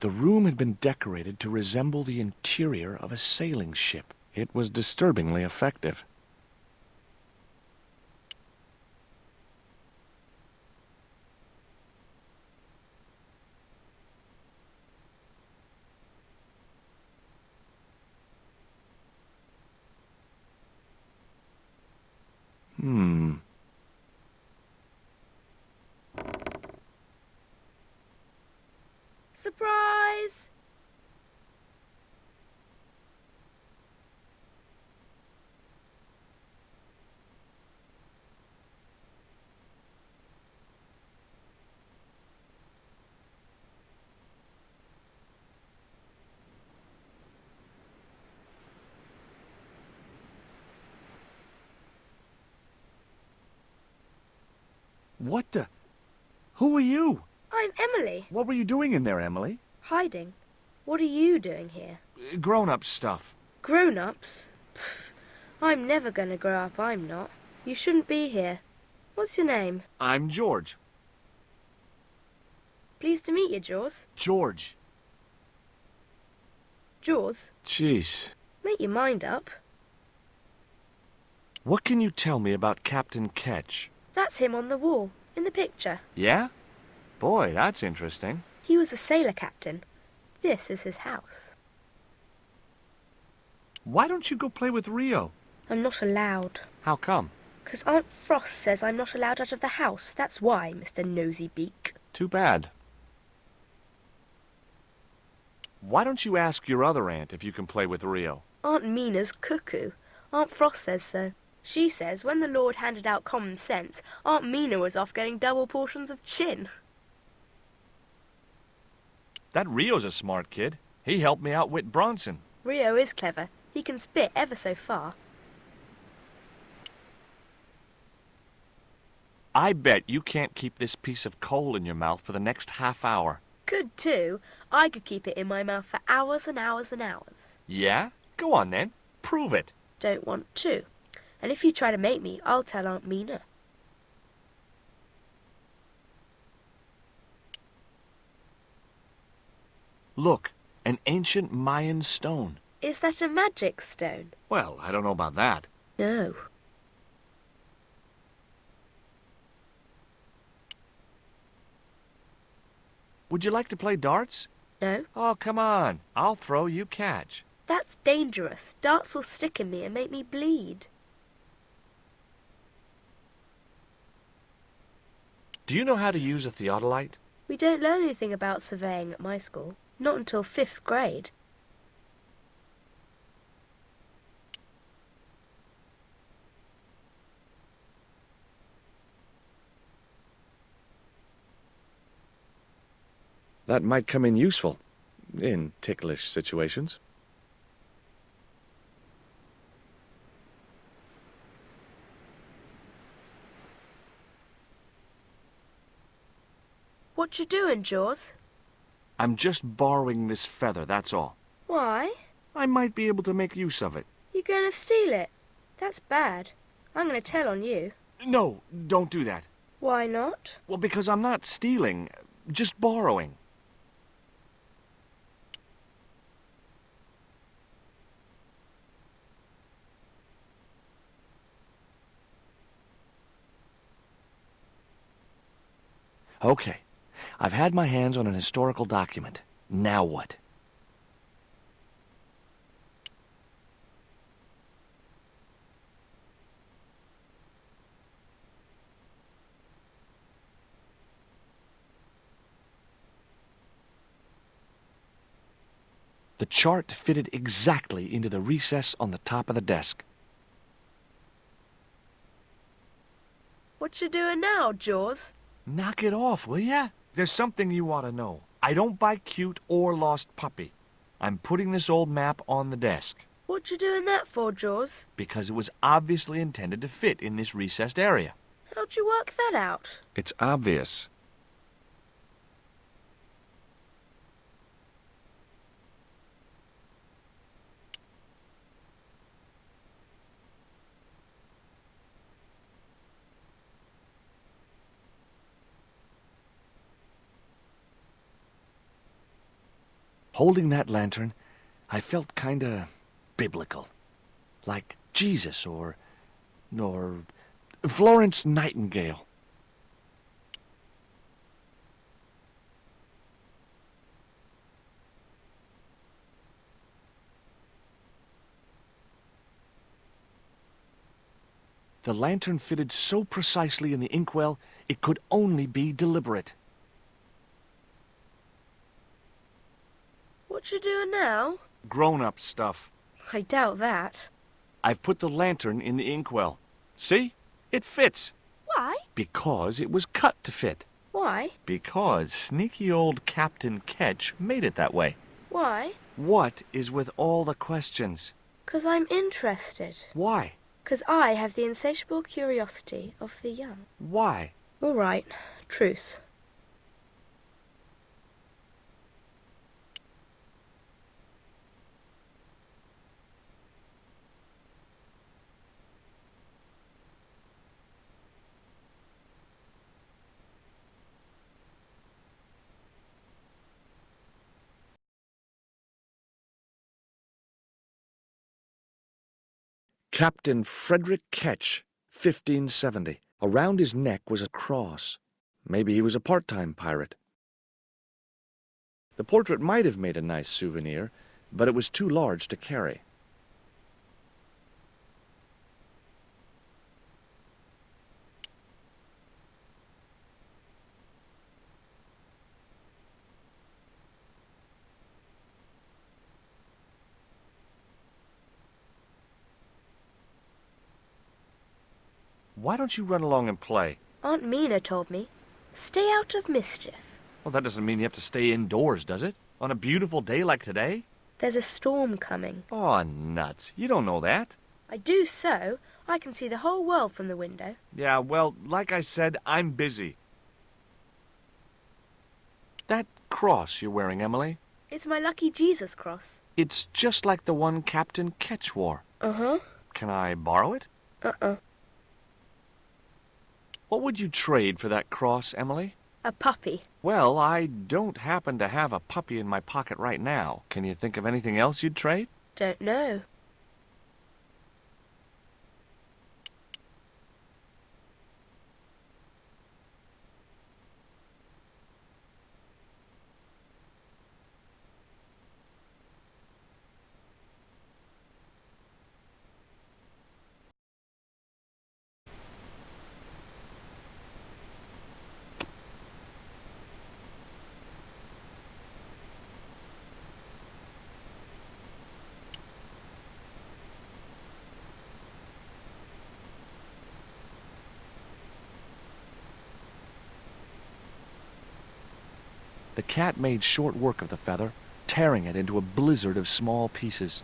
The room had been decorated to resemble the interior of a sailing ship. It was disturbingly effective. Surprise! What the? Who are you? I'm Emily. What were you doing in there, Emily? Hiding. What are you doing here? Grown-up stuff. Grown-ups? Pfft, I'm never gonna grow up, I'm not. You shouldn't be here. What's your name? I'm George. Pleased to meet you, Jaws. George. Jaws, Jeez. make your mind up. What can you tell me about Captain Ketch? That's him on the wall, in the picture. Yeah? Boy, that's interesting. He was a sailor captain. This is his house. Why don't you go play with Rio? I'm not allowed. How come? 'Cause Aunt Frost says I'm not allowed out of the house. That's why, Mr. Nosy Beak. Too bad. Why don't you ask your other aunt if you can play with Rio? Aunt Mina's cuckoo. Aunt Frost says so. She says when the Lord handed out common sense, Aunt Mina was off getting double portions of chin. That Rio's a smart kid. He helped me outwit Bronson. Rio is clever. He can spit ever so far. I bet you can't keep this piece of coal in your mouth for the next half hour. Could too. I could keep it in my mouth for hours and hours and hours. Yeah? Go on then. Prove it. Don't want to. And if you try to make me, I'll tell Aunt Mina. Look, an ancient Mayan stone. Is that a magic stone? Well, I don't know about that. No. Would you like to play darts? No? Oh, come on. I'll throw, you catch. That's dangerous. Darts will stick in me and make me bleed. Do you know how to use a theodolite? We don't learn anything about surveying at my school. Not until 5th grade. That might come in useful, in ticklish situations. What you doing, Jaws? I'm just borrowing this feather, that's all. Why? I might be able to make use of it. You gonna steal it? That's bad. I'm gonna tell on you. No, don't do that. Why not? Well, because I'm not stealing, just borrowing. Okay, I've had my hands on an historical document. Now what? The chart fitted exactly into the recess on the top of the desk. What you doing now, Jaws? Knock it off, will ya? There's something you ought to know. I don't buy cute or lost puppy. I'm putting this old map on the desk. What you doing that for, Jaws? Because it was obviously intended to fit in this recessed area. How'd you work that out? It's obvious. Holding that lantern, I felt kinda biblical. Like Jesus or Florence Nightingale. The lantern fitted so precisely in the inkwell, it could only be deliberate. What you doing now? Grown-up stuff. I doubt that. I've put the lantern in the inkwell. See? It fits. Why? Because it was cut to fit. Why? Because sneaky old Captain Ketch made it that way. Why? What is with all the questions? 'Cause I'm interested. Why? 'Cause I have the insatiable curiosity of the young. Why? All right. Truce. Captain Frederick Ketch, 1570. Around his neck was a cross. Maybe he was a part-time pirate. The portrait might have made a nice souvenir, but it was too large to carry. Why don't you run along and play? Aunt Mina told me. Stay out of mischief. Well, that doesn't mean you have to stay indoors, does it? On a beautiful day like today? There's a storm coming. Aw, nuts. You don't know that. I do so. I can see the whole world from the window. Yeah, well, like I said, I'm busy. That cross you're wearing, Emily, It's my lucky Jesus cross. it's just like the one Captain Ketch wore. Uh-huh. Can I borrow it? Uh-uh. What would you trade for that cross, Emily? A puppy. Well, I don't happen to have a puppy in my pocket right now. Can you think of anything else you'd trade? Don't know. The cat made short work of the feather, tearing it into a blizzard of small pieces.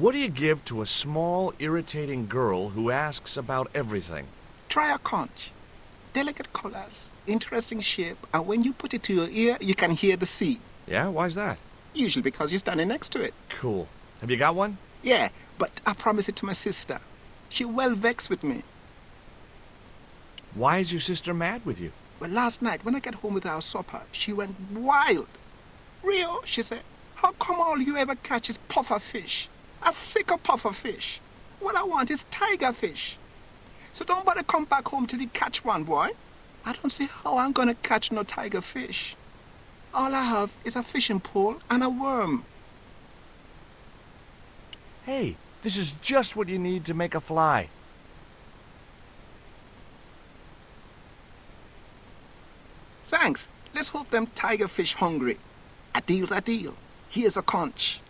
What do you give to a small, irritating girl who asks about everything? Try a conch. Delicate colors, interesting shape, and when you put it to your ear, you can hear the sea. Yeah, why's that? Usually because you're standing next to it. Cool. Have you got one? Yeah, but I promised it to my sister. She well vexed with me. Why is your sister mad with you? Well, last night, when I got home with our supper, she went wild. Rio, she said, how come all you ever catch is puffer fish? A sicker puffer fish. What I want is tiger fish. So don't bother come back home till you catch one, boy. I don't see how I'm gonna catch no tiger fish. All I have is a fishing pole and a worm. Hey, this is just what you need to make a fly. Thanks. Let's hope them tiger fish hungry. A deal's a deal. Here's a conch.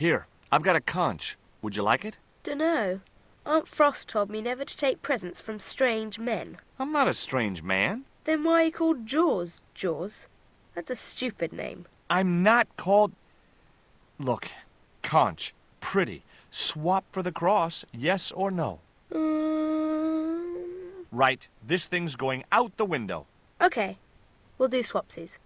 Here, I've got a conch. Would you like it? Dunno. Aunt Frost told me never to take presents from strange men. I'm not a strange man. Then why are you called Jaws, Jaws? That's a stupid name. I'm not called... Look, conch, pretty. Swap for the cross, yes or no? Um... Right, this thing's going out the window. Okay, we'll do swapsies.